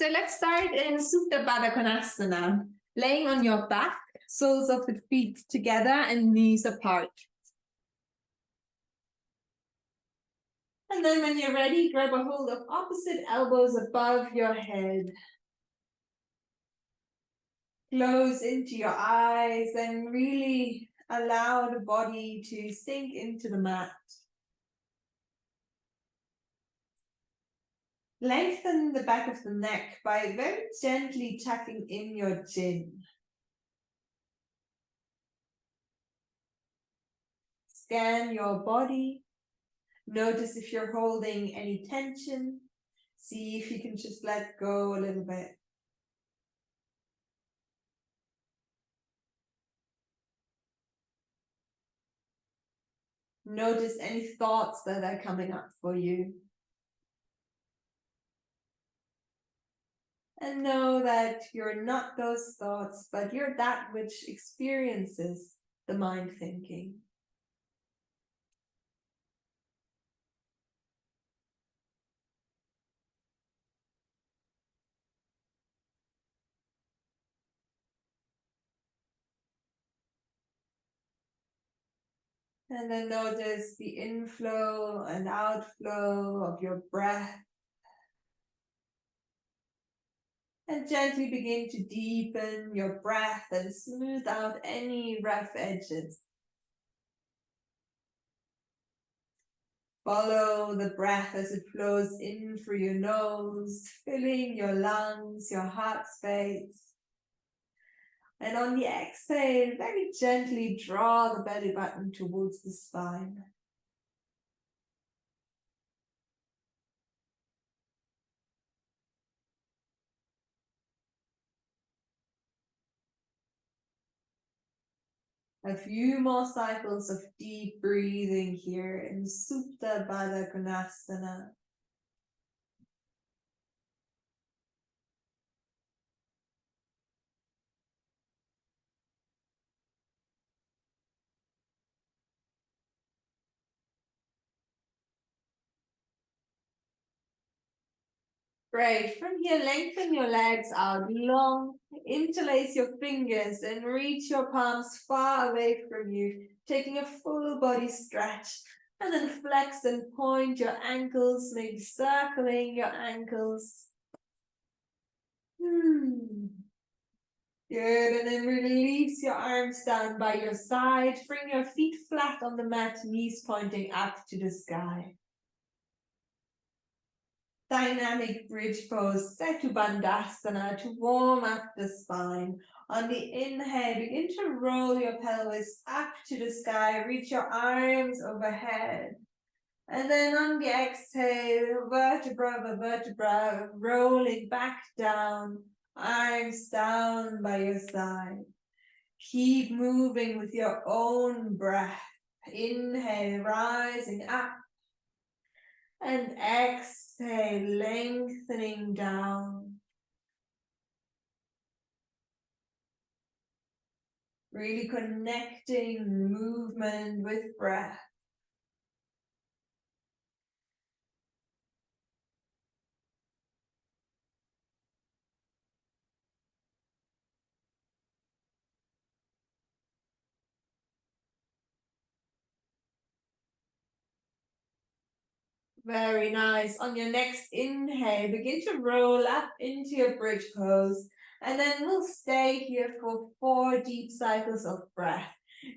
So let's start in Supta Baddha Konasana, laying on your back, soles of the feet together and knees apart. And then when you're ready, grab a hold of opposite elbows above your head. Close into your eyes and really allow the body to sink into the mat. Lengthen the back of the neck by very gently tucking in your chin. Scan your body. Notice if you're holding any tension. See if you can just let go a little bit. Notice any thoughts that are coming up for you. And know that you're not those thoughts, but you're that which experiences the mind thinking. And then notice the inflow and outflow of your breath. And gently begin to deepen your breath and smooth out any rough edges. Follow the breath as it flows in through your nose, filling your lungs, your heart space. And on the exhale, very gently draw the belly button towards the spine. A few more cycles of deep breathing here in Supta Baddha Konasana. Great. From here, lengthen your legs out long, interlace your fingers and reach your palms far away from you, taking a full body stretch. And then flex and point your ankles, maybe circling your ankles. Good, and then release your arms down by your side. Bring your feet flat on the mat, knees pointing up to the sky. Dynamic bridge pose, Setu Bandhasana, to warm up the spine. On the inhale, begin to roll your pelvis up to the sky, reach your arms overhead. And then on the exhale, vertebra by vertebra, rolling back down, arms down by your side. Keep moving with your own breath. Inhale, rising up. And exhale, lengthening down. Really connecting movement with breath. Very nice. On your next inhale, begin to roll up into your bridge pose. And then we'll stay here for 4 deep cycles of breath.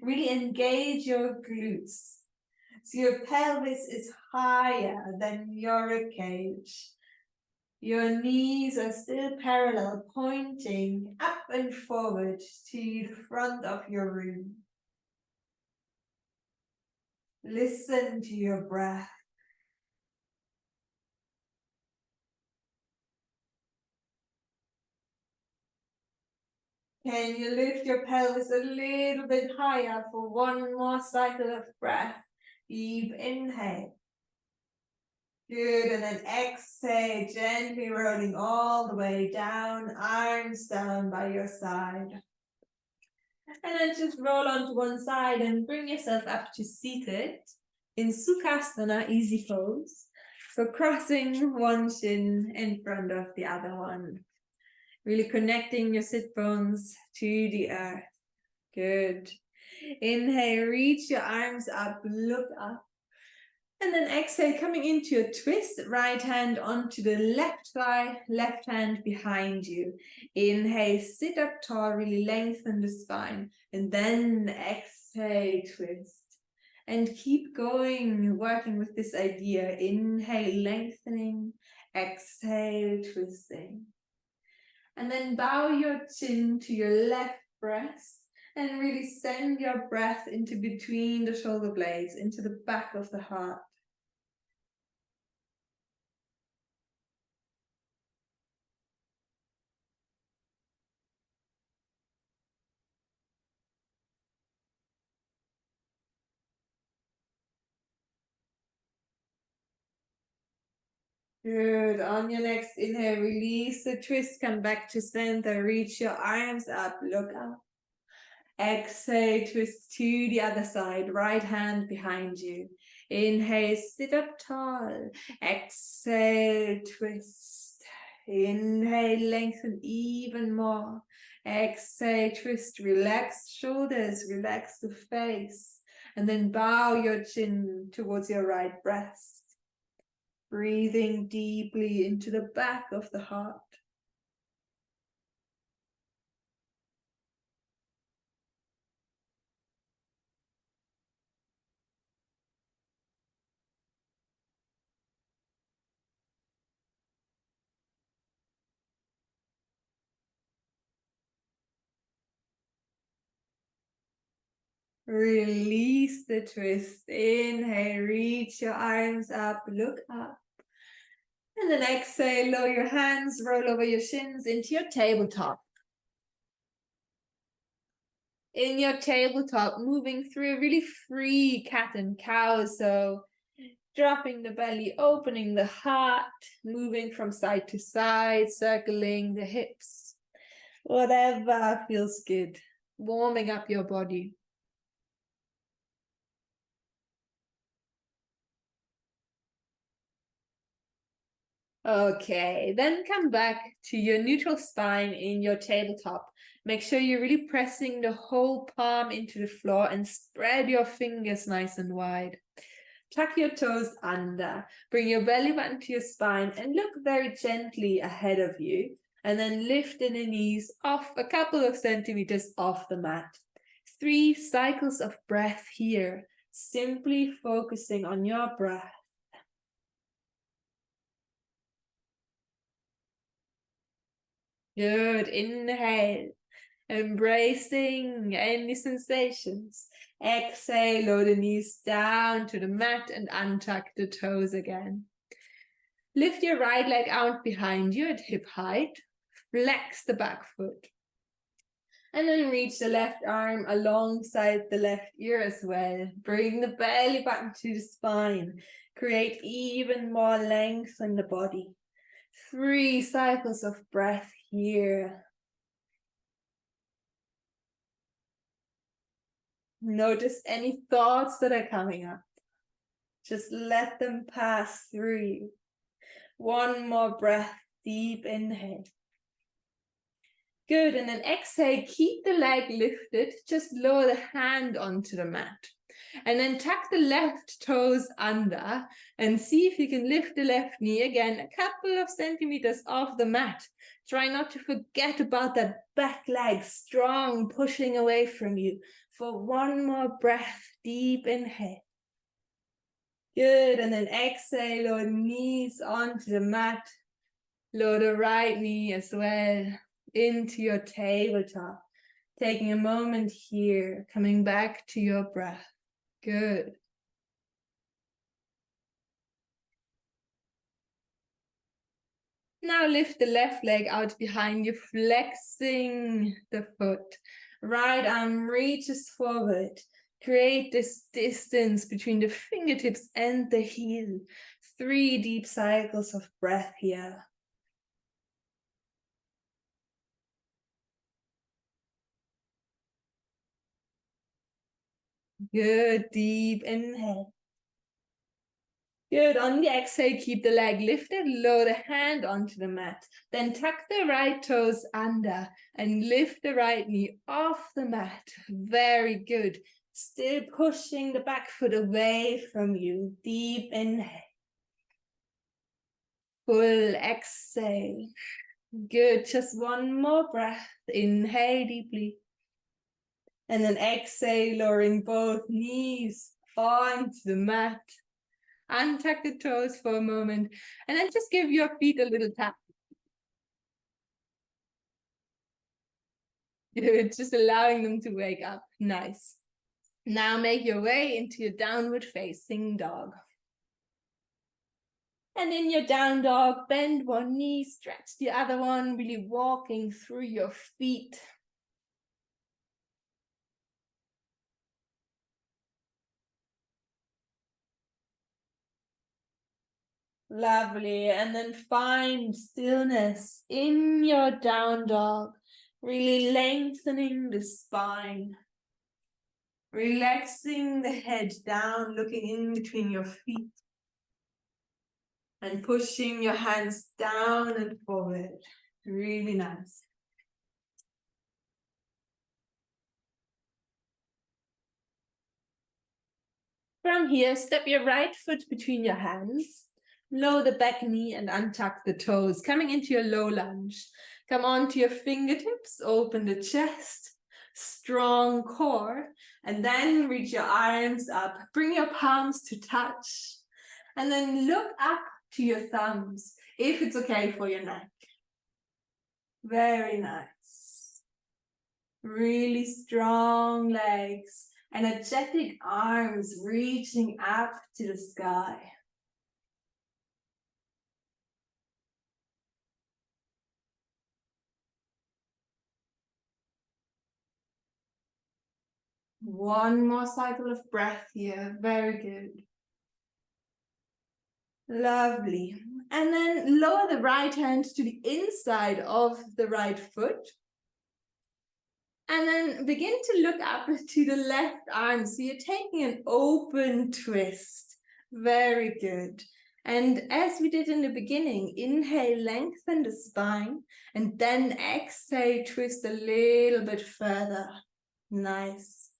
Really engage your glutes. So your pelvis is higher than your ribcage. Your knees are still parallel, pointing up and forward to the front of your room. Listen to your breath. Can you lift your pelvis a little bit higher for 1 more cycle of breath? Deep inhale. Good, and then exhale, gently rolling all the way down, arms down by your side. And then just roll onto one side and bring yourself up to seated in Sukhasana, easy pose. So crossing one shin in front of the other one. Really connecting your sit bones to the earth. Good. Inhale, reach your arms up, look up. And then exhale, coming into a twist, right hand onto the left thigh, left hand behind you. Inhale, sit up tall, really lengthen the spine. And then exhale, twist. And keep going, working with this idea. Inhale, lengthening. Exhale, twisting. And then bow your chin to your left breast. And really send your breath into between the shoulder blades, into the back of the heart. Good. On your next inhale, release the twist, come back to center, reach your arms up, look up. Exhale, twist to the other side, right hand behind you. Inhale, sit up tall. Exhale, twist. Inhale, lengthen even more. Exhale, twist, relax shoulders, relax the face. And then bow your chin towards your right breast. Breathing deeply into the back of the heart. Release the twist. Inhale, reach your arms up, look up. And then exhale, lower your hands, roll over your shins into your tabletop. In your tabletop, moving through a really free cat and cow. So dropping the belly, opening the heart, moving from side to side, circling the hips. Whatever feels good. Warming up your body. Okay, then come back to your neutral spine in your tabletop. Make sure you're really pressing the whole palm into the floor and spread your fingers nice and wide. Tuck your toes under, bring your belly button to your spine and look very gently ahead of you. And then lift the knees off a couple of centimeters off the mat. 3 cycles of breath here, simply focusing on your breath. Good. Inhale, embracing any sensations. Exhale, lower the knees down to the mat and untuck the toes again. Lift your right leg out behind you at hip height. Flex the back foot. And then reach the left arm alongside the left ear as well. Bring the belly button to the spine. Create even more length in the body. 3 cycles of breath here. Notice any thoughts that are coming up. Just let them pass through you. 1 more breath, deep inhale. Good, and then exhale, keep the leg lifted, just lower the hand onto the mat. And then tuck the left toes under and see if you can lift the left knee again, a couple of centimeters off the mat. Try not to forget about that back leg, strong, pushing away from you. For 1 more breath, deep inhale. Good, and then exhale, lower knees onto the mat. Lower the right knee as well into your tabletop. Taking a moment here, coming back to your breath. Good. Now lift the left leg out behind you, flexing the foot. Right arm reaches forward. Create this distance between the fingertips and the heel. 3 deep cycles of breath here. Good, deep inhale. Good. On the exhale, keep the leg lifted, lower the hand onto the mat. Then tuck the right toes under and lift the right knee off the mat. Very good. Still pushing the back foot away from you. Deep inhale. Full exhale. Good. Just one more breath. Inhale deeply. And then exhale, lowering both knees onto the mat. Untuck the toes for a moment. And then just give your feet a little tap. Good. Just allowing them to wake up. Nice. Now make your way into your downward facing dog. And in your down dog, bend one knee, stretch the other one, really walking through your feet. Lovely. And then find stillness in your down dog, really lengthening the spine. Relaxing the head down, looking in between your feet. And pushing your hands down and forward. Really nice. From here, step your right foot between your hands. Lower the back knee and untuck the toes, coming into your low lunge. Come onto your fingertips, open the chest, strong core, and then reach your arms up. Bring your palms to touch, and then look up to your thumbs, if it's okay for your neck. Very nice. Really strong legs, energetic arms reaching up to the sky. One more cycle of breath here. Very good. Lovely. And then lower the right hand to the inside of the right foot. And then begin to look up to the left arm. So you're taking an open twist. Very good. And as we did in the beginning, inhale, lengthen the spine. And then exhale, twist a little bit further. Nice.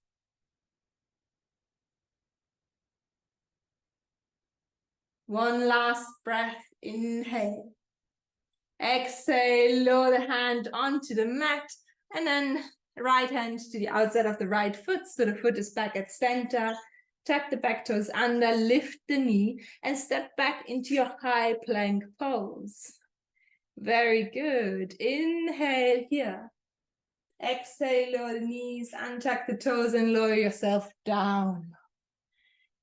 One last breath, inhale. Exhale, lower the hand onto the mat, and then right hand to the outside of the right foot, so the foot is back at center. Tuck the back toes under, lift the knee, and step back into your high plank pose. Very good. Inhale here. Exhale, lower the knees, untuck the toes, and lower yourself down.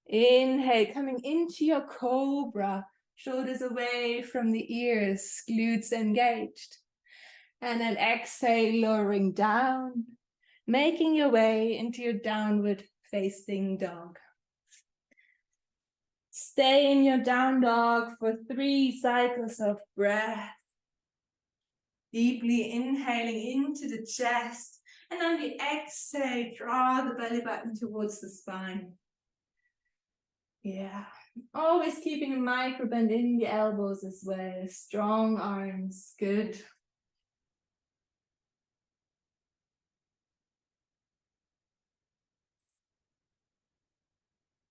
Inhale, coming into your cobra, shoulders away from the ears, glutes engaged. And then exhale, lowering down, making your way into your downward facing dog. Stay in your down dog for 3 cycles of breath. Deeply inhaling into the chest, and on the exhale, draw the belly button towards the spine. Yeah, always keeping a micro bend in the elbows as well. Strong arms, good.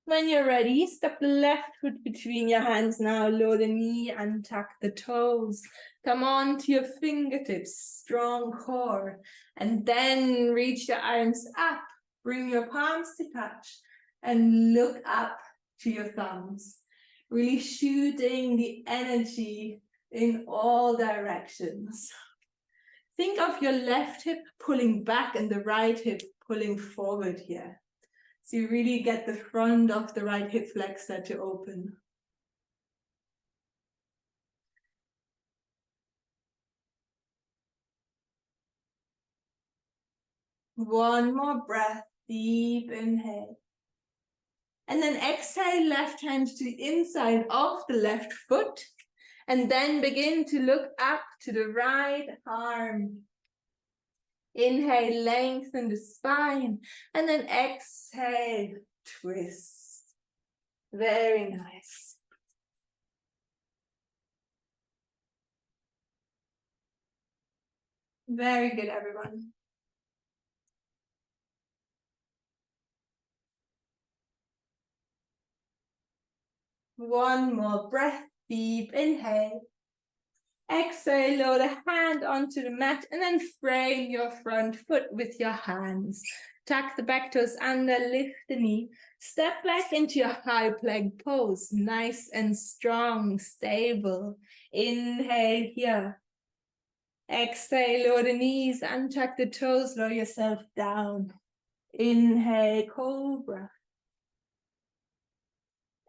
When you're ready, step the left foot between your hands now, lower the knee and tuck the toes. Come on to your fingertips, strong core, and then reach your arms up. Bring your palms to touch and look up to your thumbs, really shooting the energy in all directions. Think of your left hip pulling back and the right hip pulling forward here. So you really get the front of the right hip flexor to open. One more breath, deep inhale. And then exhale, left hand to the inside of the left foot. And then begin to look up to the right arm. Inhale, lengthen the spine. And then exhale, twist. Very nice. Very good, everyone. One more breath, deep inhale. Exhale, lower the hand onto the mat and then frame your front foot with your hands. Tuck the back toes under, lift the knee. Step back into your high plank pose. Nice and strong, stable. Inhale here. Exhale, lower the knees, untuck the toes, lower yourself down. Inhale, cobra.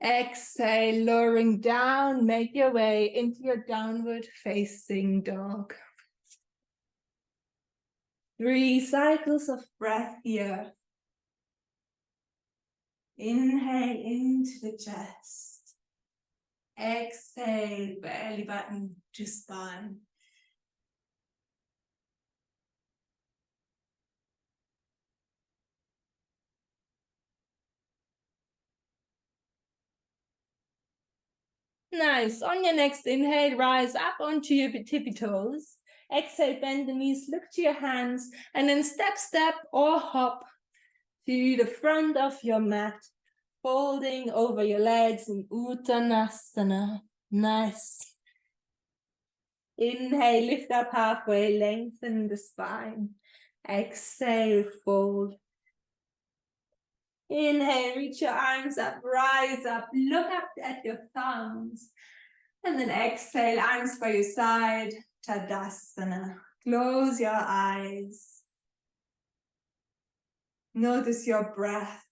Exhale, lowering down, make your way into your downward facing dog. 3 cycles of breath here. Inhale into the chest. Exhale, belly button to spine. Nice. On your next inhale, rise up onto your tippy toes. Exhale, bend the knees, look to your hands, and then step or hop to the front of your mat, folding over your legs in Uttanasana. Nice. Inhale, lift up halfway, lengthen the spine. Exhale, fold. Inhale, reach your arms up, rise up, look up at your thumbs. And then exhale, arms by your side, Tadasana. Close your eyes. Notice your breath.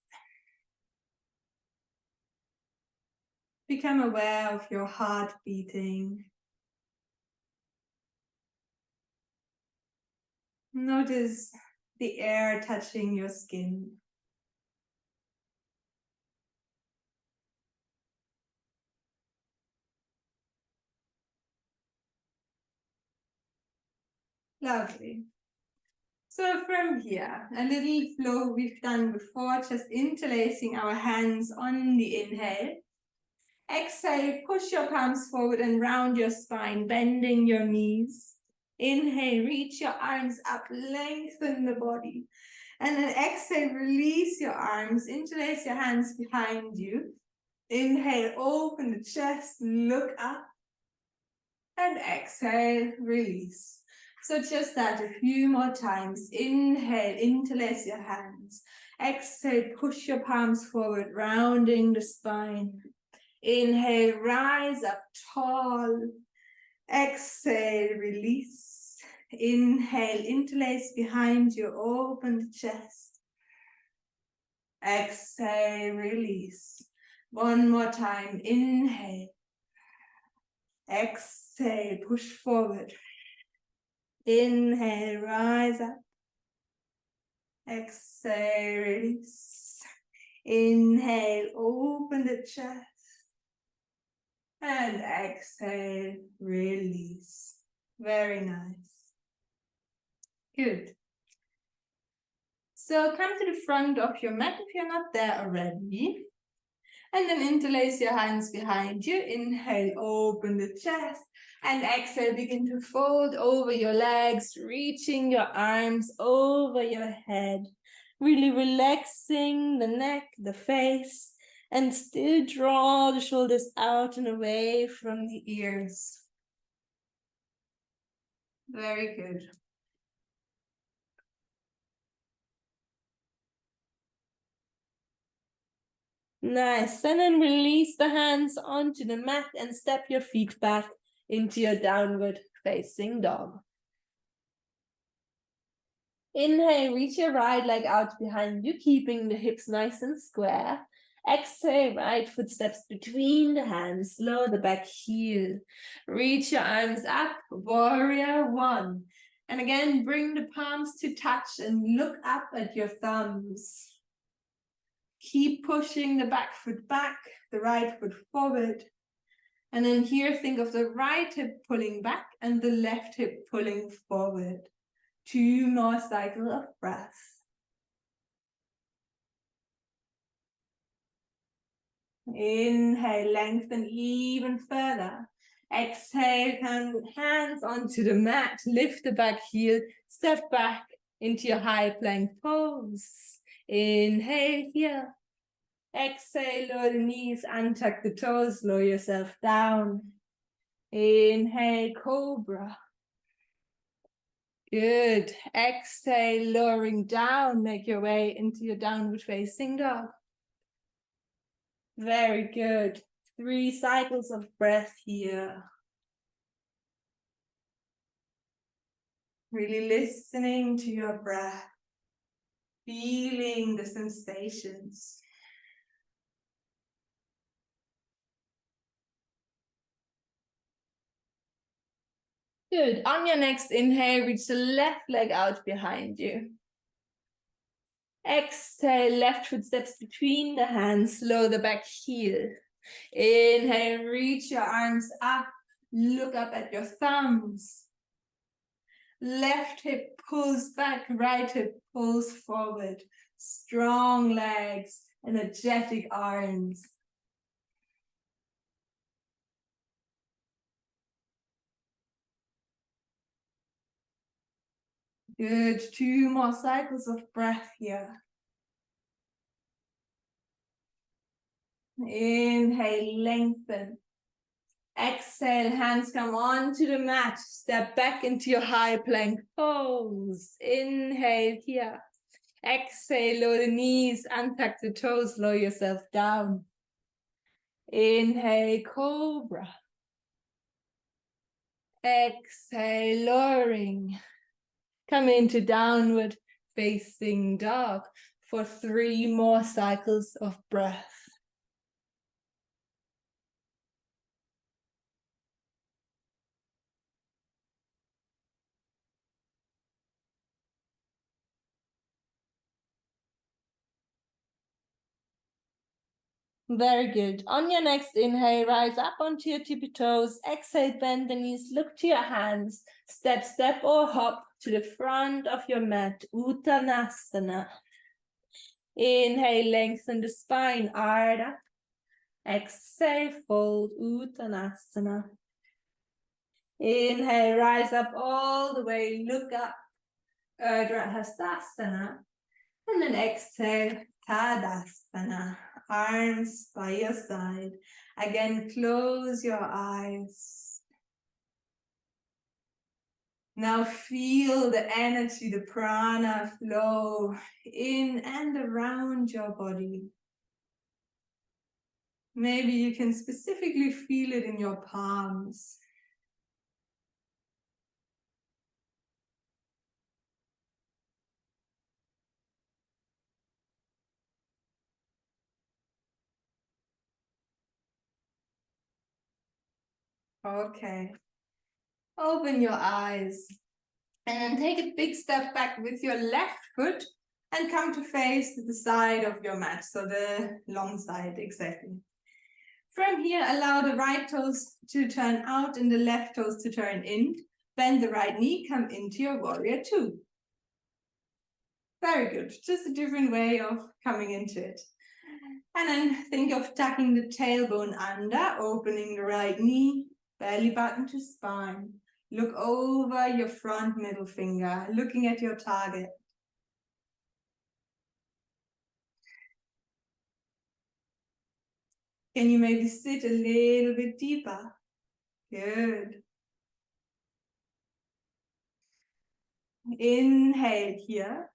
Become aware of your heart beating. Notice the air touching your skin. Lovely. So from here, a little flow we've done before, just interlacing our hands on the inhale. Exhale, push your palms forward and round your spine, bending your knees. Inhale, reach your arms up, lengthen the body. And then exhale, release your arms, interlace your hands behind you. Inhale, open the chest, look up. And exhale, release. So just that a few more times. Inhale, interlace your hands. Exhale, push your palms forward, rounding the spine. Inhale, rise up tall. Exhale, release. Inhale, interlace behind you, open the chest. Exhale, release. One more time. Inhale. Exhale, push forward. Inhale, rise up. Exhale, release. Inhale, open the chest. And exhale, release. Very nice. Good. So come to the front of your mat if you're not there already. And then interlace your hands behind you. Inhale, open the chest. And exhale, begin to fold over your legs, reaching your arms over your head. Really relaxing the neck, the face, and still draw the shoulders out and away from the ears. Very good. Nice. And then release the hands onto the mat and step your feet back into your downward facing dog. Inhale, reach your right leg out behind you, keeping the hips nice and square. Exhale, right foot steps between the hands, lower the back heel. Reach your arms up, warrior one. And again, bring the palms to touch and look up at your thumbs. Keep pushing the back foot back, the right foot forward. And then here, think of the right hip pulling back and the left hip pulling forward. 2 more cycles of breath. Inhale, lengthen even further. Exhale, hands onto the mat, lift the back heel, step back into your high plank pose. Inhale here. Exhale, lower the knees, untuck the toes, lower yourself down. Inhale, cobra. Good. Exhale, lowering down, make your way into your downward facing dog. Very good. 3 cycles of breath here. Really listening to your breath, feeling the sensations. Good. On your next inhale, reach the left leg out behind you. Exhale, left foot steps between the hands, lower the back heel. Inhale, reach your arms up, look up at your thumbs. Left hip pulls back, right hip pulls forward. Strong legs, energetic arms. Good, 2 more cycles of breath here. Inhale, lengthen. Exhale, hands come onto the mat. Step back into your high plank pose. Inhale here. Exhale, lower the knees, untuck the toes, lower yourself down. Inhale, cobra. Exhale, lowering. Come into downward facing dog for 3 more cycles of breath. Very good. On your next inhale, rise up onto your tippy toes. Exhale, bend the knees, look to your hands. Step, step or hop to the front of your mat. Uttanasana. Inhale, lengthen the spine. Ardha. Exhale, fold. Uttanasana. Inhale, rise up all the way. Look up. Urdhva Hastasana. And then exhale, Tadasana. Arms by your side. Again, close your eyes. Now feel the energy, the prana flow in and around your body. Maybe you can specifically feel it in your palms. Okay. Open your eyes. And then take a big step back with your left foot and come to face the side of your mat, so the long side, exactly. From here, allow the right toes to turn out and the left toes to turn in. Bend the right knee, come into your warrior 2. Very good, just a different way of coming into it. And then think of tucking the tailbone under, opening the right knee, belly button to spine. Look over your front middle finger, looking at your target. Can you maybe sit a little bit deeper? Good. Inhale here.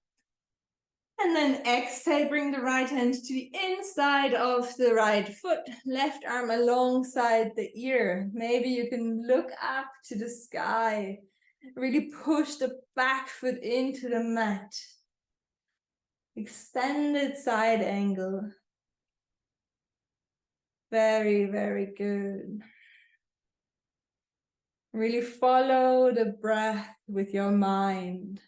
And then exhale, bring the right hand to the inside of the right foot, left arm alongside the ear. Maybe you can look up to the sky. Really push the back foot into the mat. Extended side angle. Very, very good. Really follow the breath with your mind.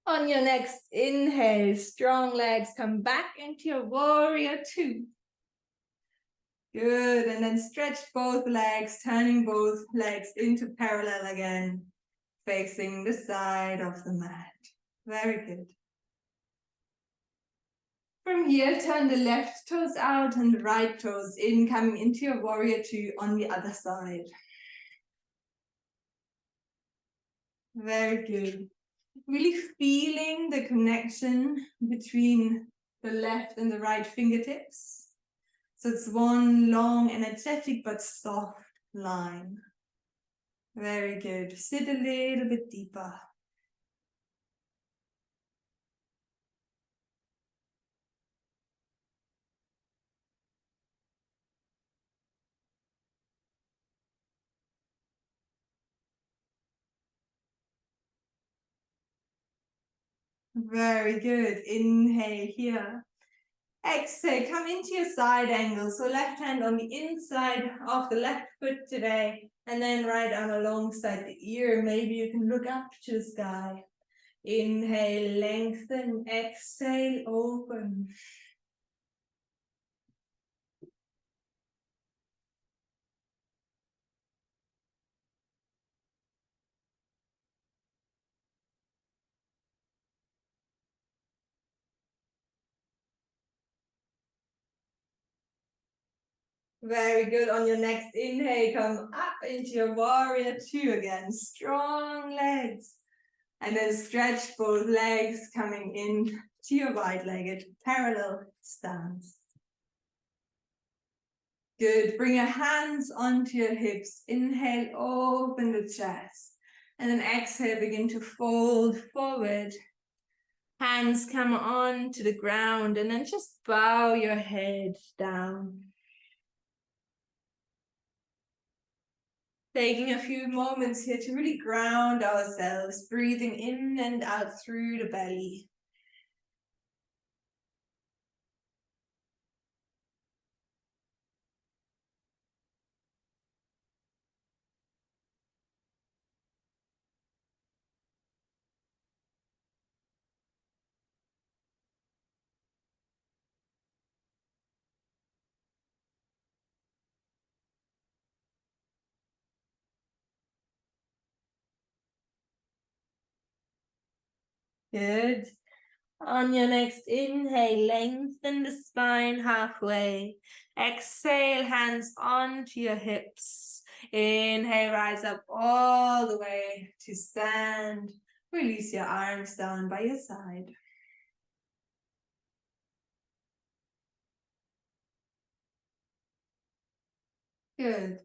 On your next inhale, strong legs, come back into your warrior 2. Good, and then stretch both legs, turning both legs into parallel again. facing the side of the mat. Very good. From here, turn the left toes out and the right toes in, coming into your warrior two on the other side. Very good. Really feeling the connection between the left and the right fingertips. So it's one long, energetic, but soft line. Very good. Sit a little bit deeper. Very good. Inhale here. Exhale, come into your side angle. So left hand on the inside of the left foot today, and then right arm alongside the ear. Maybe you can look up to the sky. Inhale, lengthen. Exhale, open. Very good. On your next inhale, come up into your warrior two again. Strong legs. And then stretch both legs, coming in to your wide-legged parallel stance. Good. Bring your hands onto your hips. Inhale, open the chest. And then exhale, begin to fold forward. Hands come on to the ground, and then just bow your head down. Taking a few moments here to really ground ourselves, breathing in and out through the belly. Good. On your next inhale, lengthen the spine halfway. Exhale, hands onto your hips. Inhale, rise up all the way to stand. Release your arms down by your side. Good.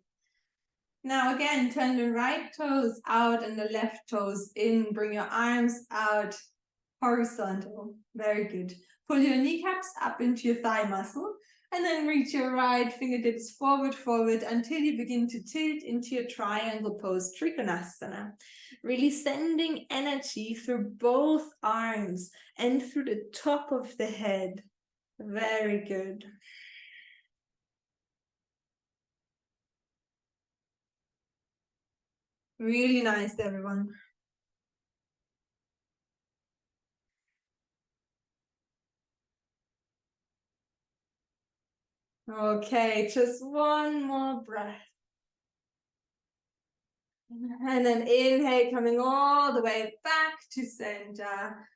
Now again, turn the right toes out and the left toes in. Bring your arms out horizontal. Very good. Pull your kneecaps up into your thigh muscle, and then reach your right fingertips forward until you begin to tilt into your triangle pose, Trikonasana. Really sending energy through both arms and through the top of the head. Very good. Really nice, everyone. Okay, just one more breath. And then inhale, coming all the way back to center.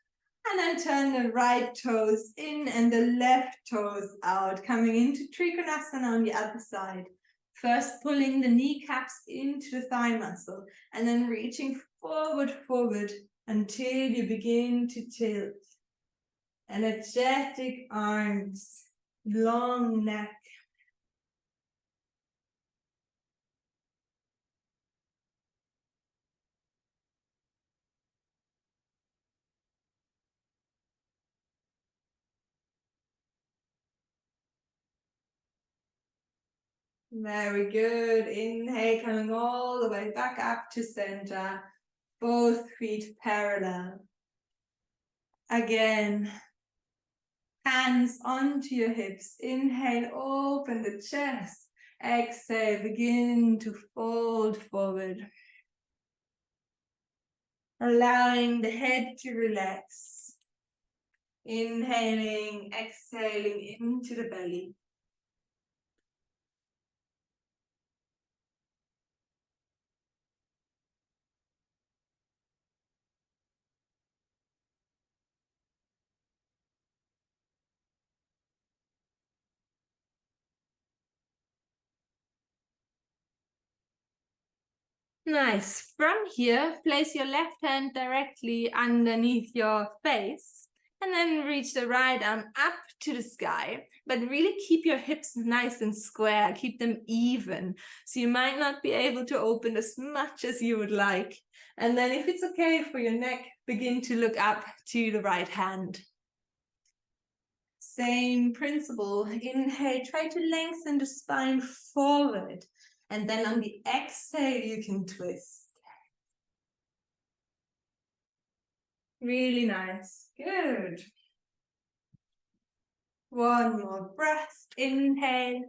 And then turn the right toes in and the left toes out, coming into Trikonasana on the other side. First pulling the kneecaps into the thigh muscle, and then reaching forward until you begin to tilt. Energetic arms, long neck. Very good. Inhale, coming all the way back up to center. Both feet parallel. Again, hands onto your hips. Inhale, open the chest. Exhale, begin to fold forward. Allowing the head to relax. Inhaling, exhaling into the belly. Nice. From here, place your left hand directly underneath your face and then reach the right arm up to the sky. But really keep your hips nice and square, keep them even. So you might not be able to open as much as you would like. And then if it's okay for your neck, begin to look up to the right hand. Same principle. Inhale, try to lengthen the spine forward. And then on the exhale, you can twist. Really nice. Good. One more breath. Inhale.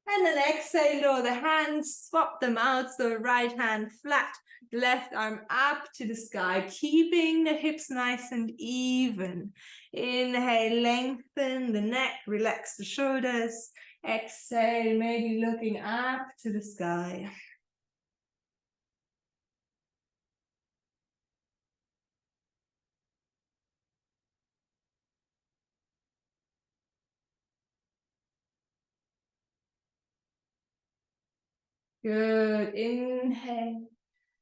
And then exhale, lower the hands, swap them out. So right hand flat, left arm up to the sky, keeping the hips nice and even. Inhale, lengthen the neck, relax the shoulders. Exhale, maybe looking up to the sky. Good. Inhale.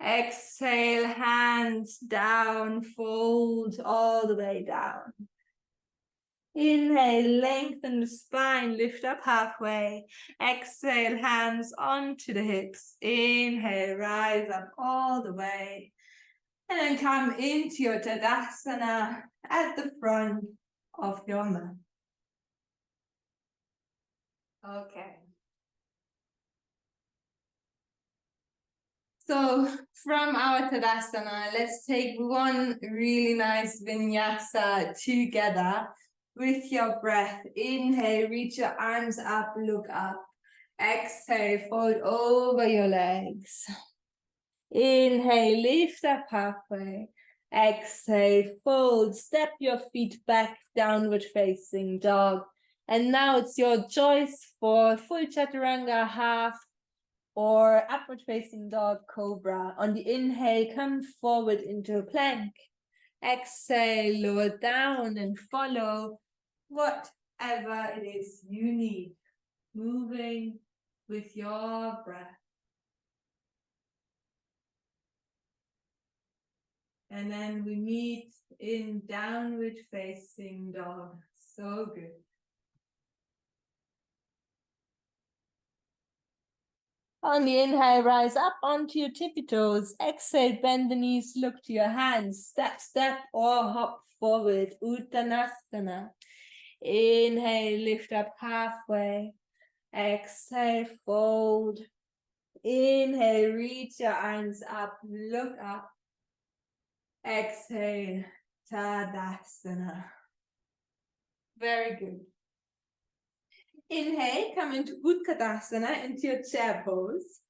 Exhale, hands down, fold all the way down. Inhale, lengthen the spine, lift up halfway. Exhale, hands onto the hips. Inhale, rise up all the way. And then come into your Tadasana at the front of your mat. Okay. So from our Tadasana, let's take one really nice vinyasa together with your breath. Inhale, reach your arms up, look up. Exhale, fold over your legs. Inhale, lift up halfway. Exhale, fold, step your feet back, downward facing dog. And now it's your choice for full chaturanga, half, or upward facing dog, cobra. On the inhale, come forward into a plank. Exhale, lower down and follow whatever it is you need, moving with your breath. And then we meet in downward facing dog. So good. On the inhale, rise up onto your tippy toes. Exhale, bend the knees, look to your hands. Step, step, or hop forward. Uttanasana. Inhale, lift up halfway. Exhale, fold. Inhale, reach your arms up, look up. Exhale, Tadasana. Very good. Inhale, come into Utkatasana, into your chair pose.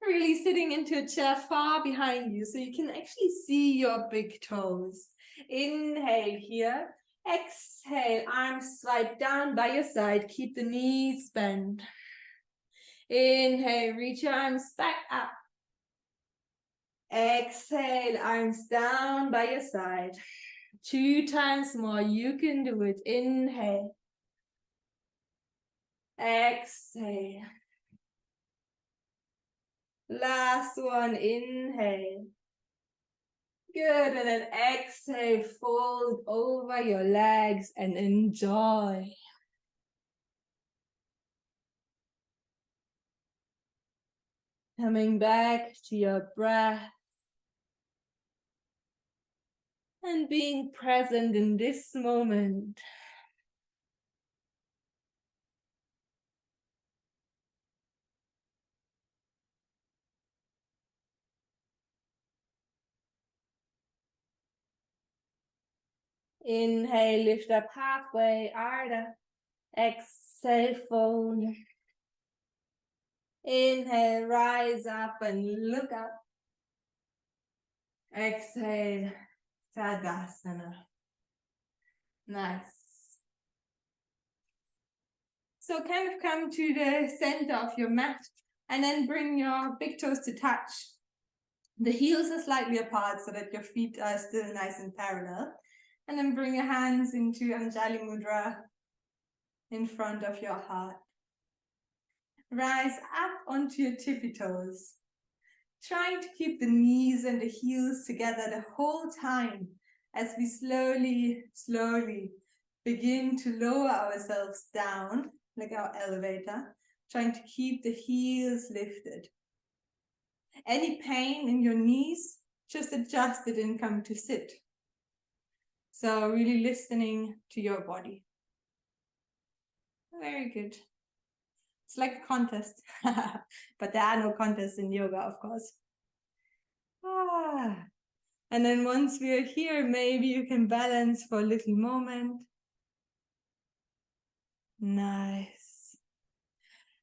Really sitting into a chair far behind you so you can actually see your big toes. Inhale here. Exhale, arms swipe down by your side. Keep the knees bent. Inhale, reach your arms back up. Exhale, arms down by your side. 2 times more, you can do it. Inhale. Exhale. Last one, inhale. Good, and then exhale, fold over your legs and enjoy. Coming back to your breath. And being present in this moment. Inhale, lift up halfway, Ardha. Exhale, fold. Inhale, rise up and look up. Exhale, Tadasana. Nice. So kind of come to the center of your mat and then bring your big toes to touch. The heels are slightly apart so that your feet are still nice and parallel. And then bring your hands into Anjali Mudra in front of your heart. Rise up onto your tippy toes. trying to keep the knees and the heels together the whole time as we slowly begin to lower ourselves down like our elevator, trying to keep the heels lifted. Any pain in your knees, just adjust it and come to sit. So really listening to your body. Very good. It's like a contest, but there are no contests in yoga, of course. And then once we are here, maybe you can balance for a little moment. Nice.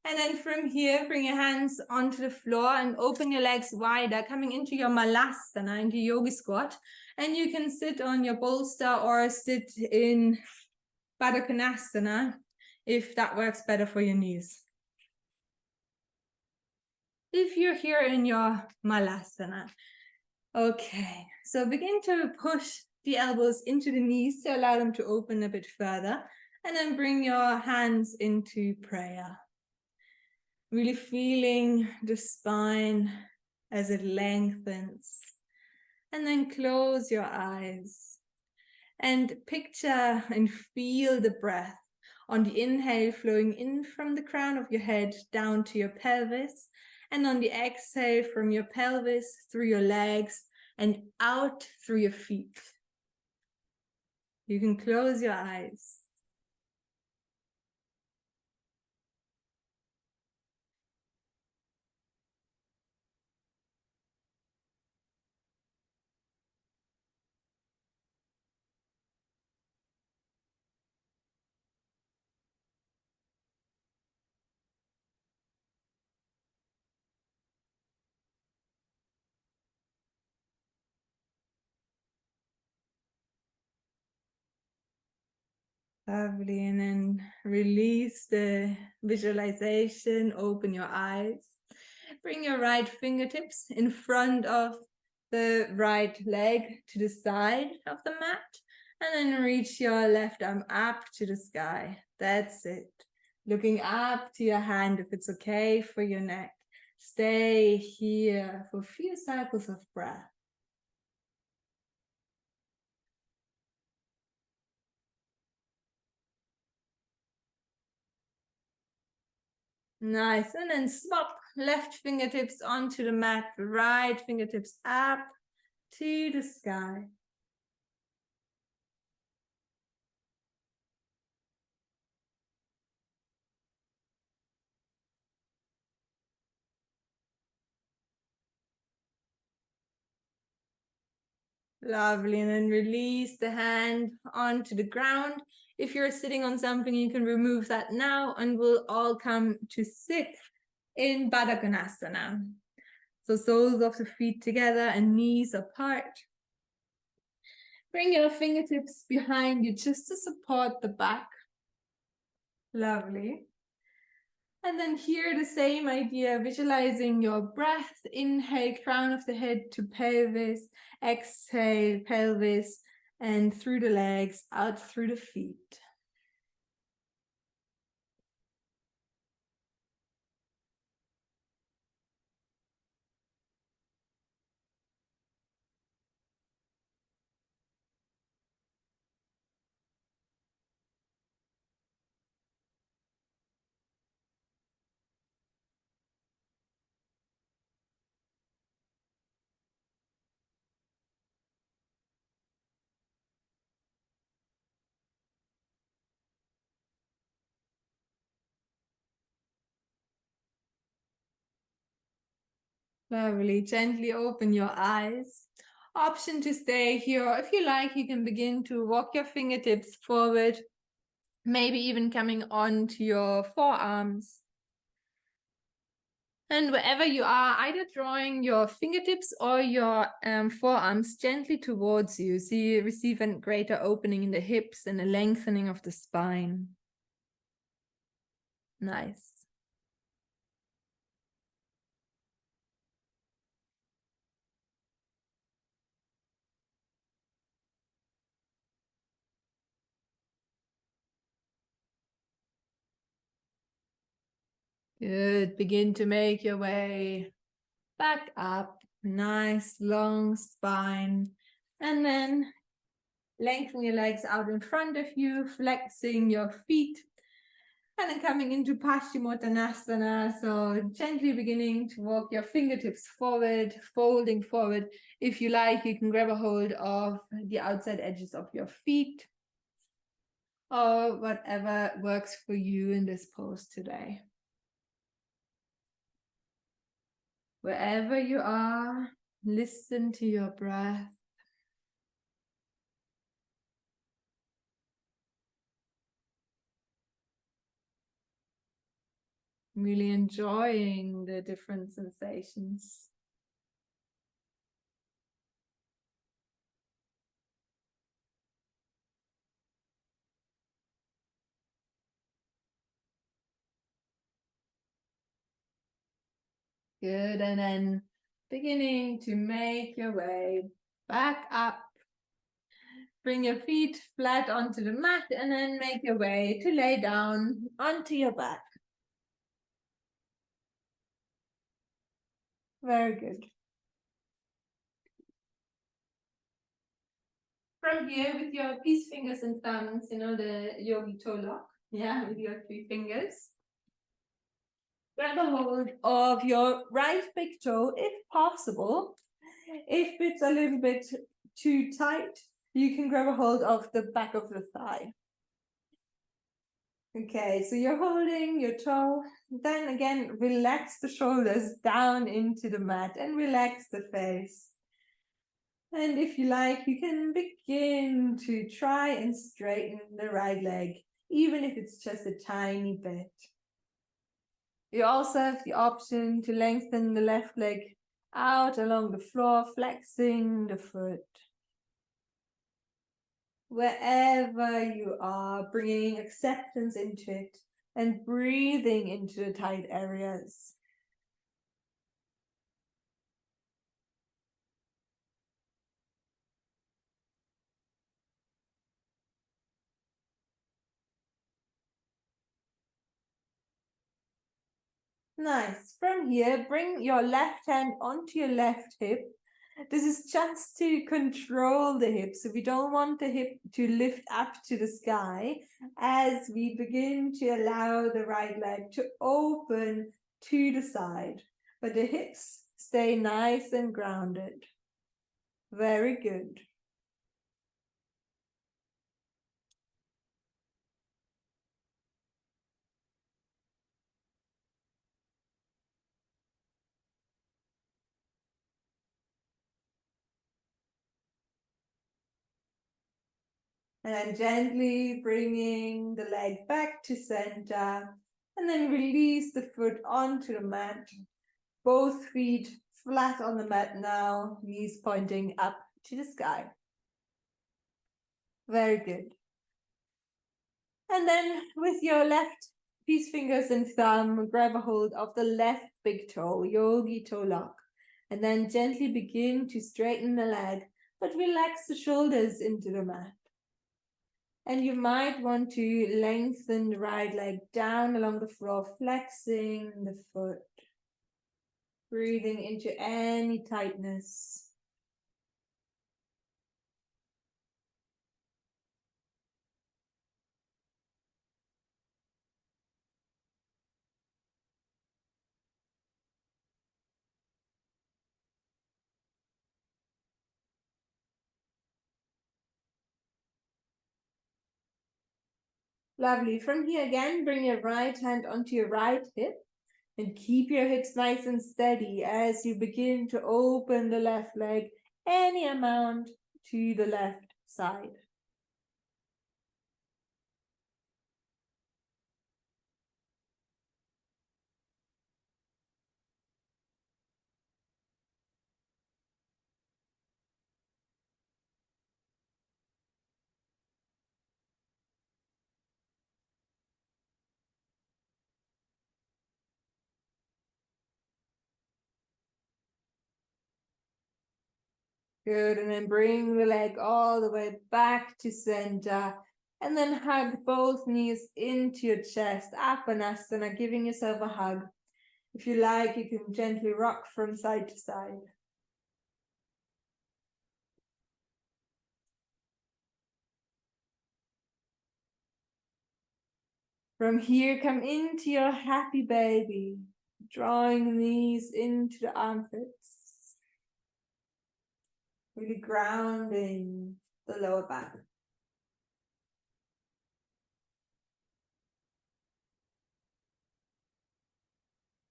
And then from here, bring your hands onto the floor and open your legs wider, coming into your Malasana, into Yogi Squat. And you can sit on your bolster or sit in Baddha Konasana if that works better for your knees. If you're here in your Malasana, okay, so begin to push the elbows into the knees to allow them to open a bit further, and then bring your hands into prayer. Really feeling the spine as it lengthens, and then close your eyes and picture and feel the breath on the inhale flowing in from the crown of your head down to your pelvis, and on the exhale from your pelvis through your legs and out through your feet. You can close your eyes. Lovely, and then release the visualization, open your eyes. Bring your right fingertips in front of the right leg to the side of the mat, and then reach your left arm up to the sky. That's it. Looking up to your hand if it's okay for your neck. Stay here for a few cycles of breath. Nice, and then swap left fingertips onto the mat, right fingertips up to the sky. Lovely, and then release the hand onto the ground. If you're sitting on something, you can remove that now, and we'll all come to sit in Baddha Konasana. So soles of the feet together and knees apart. Bring your fingertips behind you just to support the back. Lovely. And then here the same idea, visualizing your breath. Inhale, crown of the head to pelvis. Exhale, pelvis, and through the legs, out through the feet. Lovely. Gently open your eyes. Option to stay here. If you like, you can begin to walk your fingertips forward, maybe even coming onto your forearms. And wherever you are, either drawing your fingertips or your forearms gently towards you, so you receive a greater opening in the hips and a lengthening of the spine. Nice. Good. Begin to make your way back up, nice long spine, and then lengthen your legs out in front of you, flexing your feet, and then coming into Paschimottanasana. So gently beginning to walk your fingertips forward, folding forward. If you like, you can grab a hold of the outside edges of your feet, or whatever works for you in this pose today. Wherever you are, listen to your breath. Really enjoying the different sensations. Good, and then beginning to make your way back up. Bring your feet flat onto the mat and then make your way to lay down onto your back. Very good. From here, with your peace fingers and thumbs, the yogi toe lock, with your 3 fingers. Grab a hold of your right big toe if possible. If it's a little bit too tight, you can grab a hold of the back of the thigh. Okay, so you're holding your toe. Then again, relax the shoulders down into the mat and relax the face. And if you like, you can begin to try and straighten the right leg, even if it's just a tiny bit. You also have the option to lengthen the left leg out along the floor, flexing the foot. Wherever you are, bringing acceptance into it and breathing into the tight areas. Nice. From here, bring your left hand onto your left hip. This is just to control the hip. So we don't want the hip to lift up to the sky as we begin to allow the right leg to open to the side. But the hips stay nice and grounded. Very good. And then gently bringing the leg back to center, and then release the foot onto the mat. Both feet flat on the mat now, knees pointing up to the sky. Very good. And then with your left peace fingers and thumb, grab a hold of the left big toe, yogi toe lock. And then gently begin to straighten the leg, but relax the shoulders into the mat. And you might want to lengthen the right leg down along the floor, flexing the foot. Breathing into any tightness. Lovely. From here again, bring your right hand onto your right hip and keep your hips nice and steady as you begin to open the left leg any amount to the left side. Good, and then bring the leg all the way back to center. And then hug both knees into your chest, Apanasana, giving yourself a hug. If you like, you can gently rock from side to side. From here, come into your happy baby, drawing knees into the armpits, really grounding the lower back.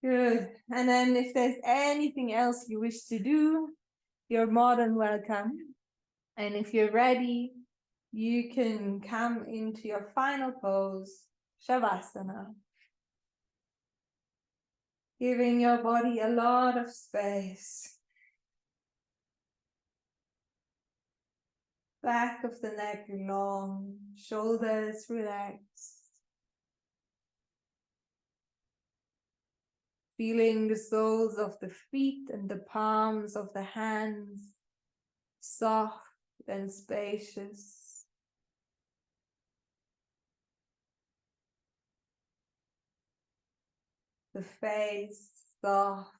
Good. And then if there's anything else you wish to do, you're more than welcome. And if you're ready, you can come into your final pose, Shavasana. Giving your body a lot of space. Back of the neck long, shoulders relaxed. Feeling the soles of the feet and the palms of the hands soft and spacious. The face soft,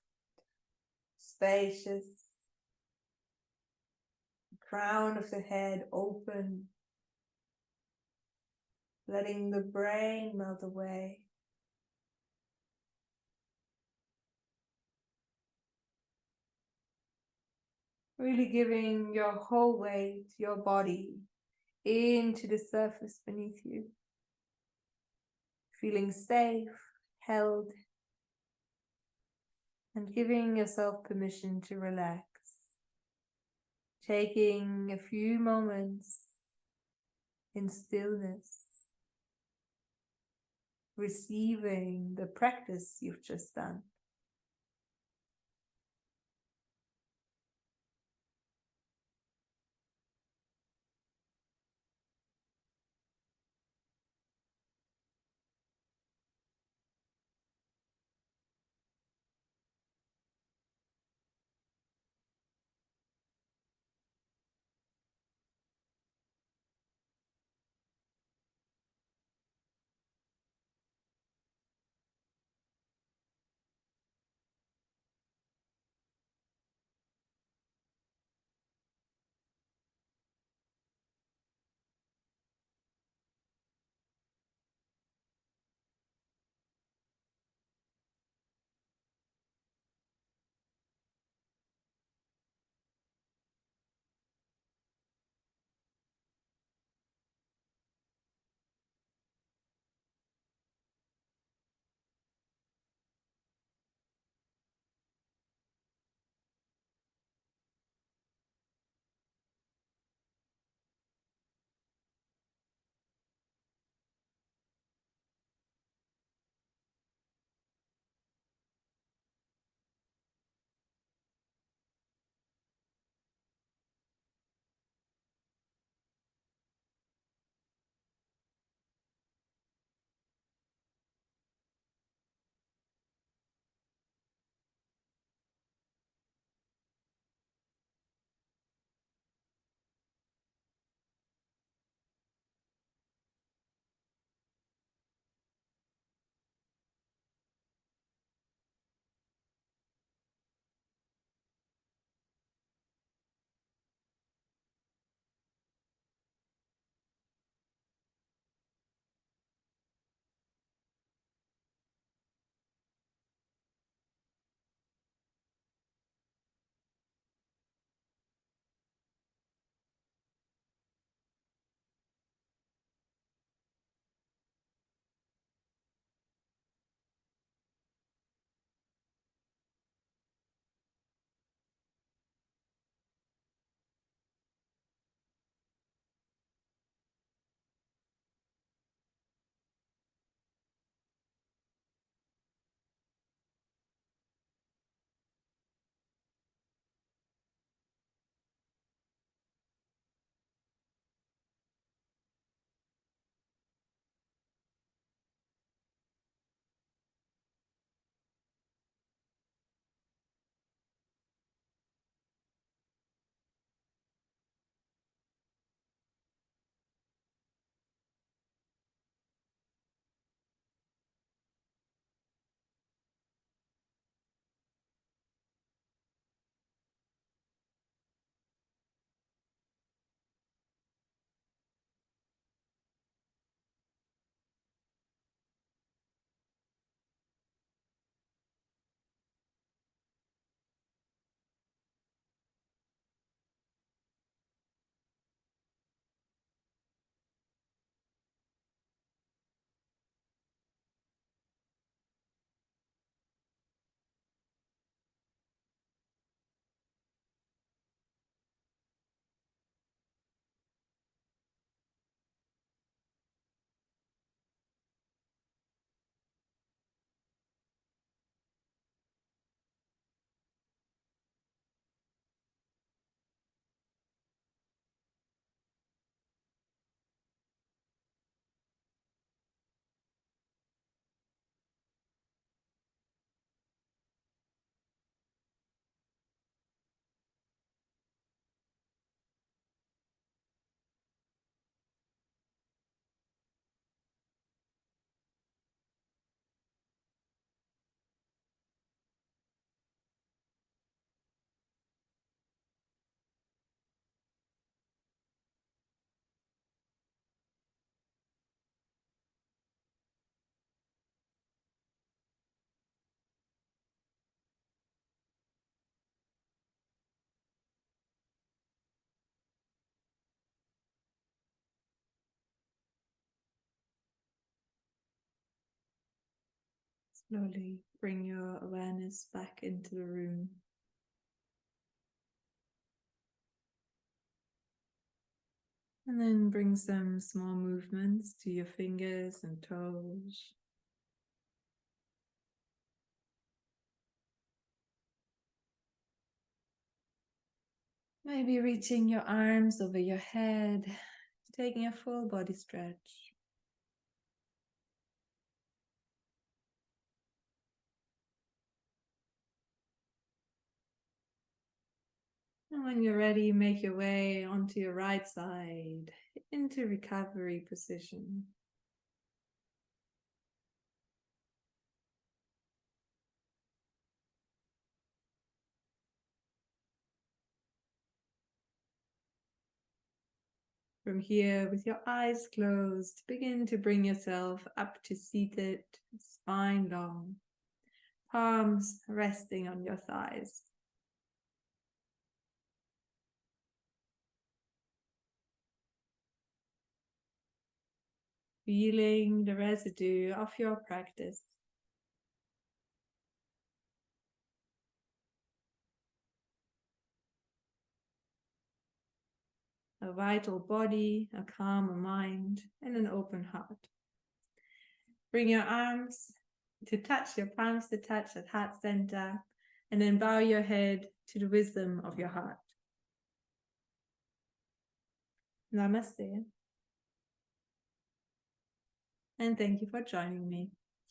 spacious. The crown of the head open. Letting the brain melt away. Really giving your whole weight, your body, into the surface beneath you. Feeling safe, held, and giving yourself permission to relax. Taking a few moments in stillness, receiving the practice you've just done. Slowly bring your awareness back into the room. And then bring some small movements to your fingers and toes. Maybe reaching your arms over your head, taking a full body stretch. And when you're ready, make your way onto your right side into recovery position. From here, with your eyes closed, begin to bring yourself up to seated, spine long, palms resting on your thighs. Feeling the residue of your practice. A vital body, a calmer mind, and an open heart. Bring your arms to touch, your palms to touch at heart center, and then bow your head to the wisdom of your heart. Namaste. And thank you for joining me.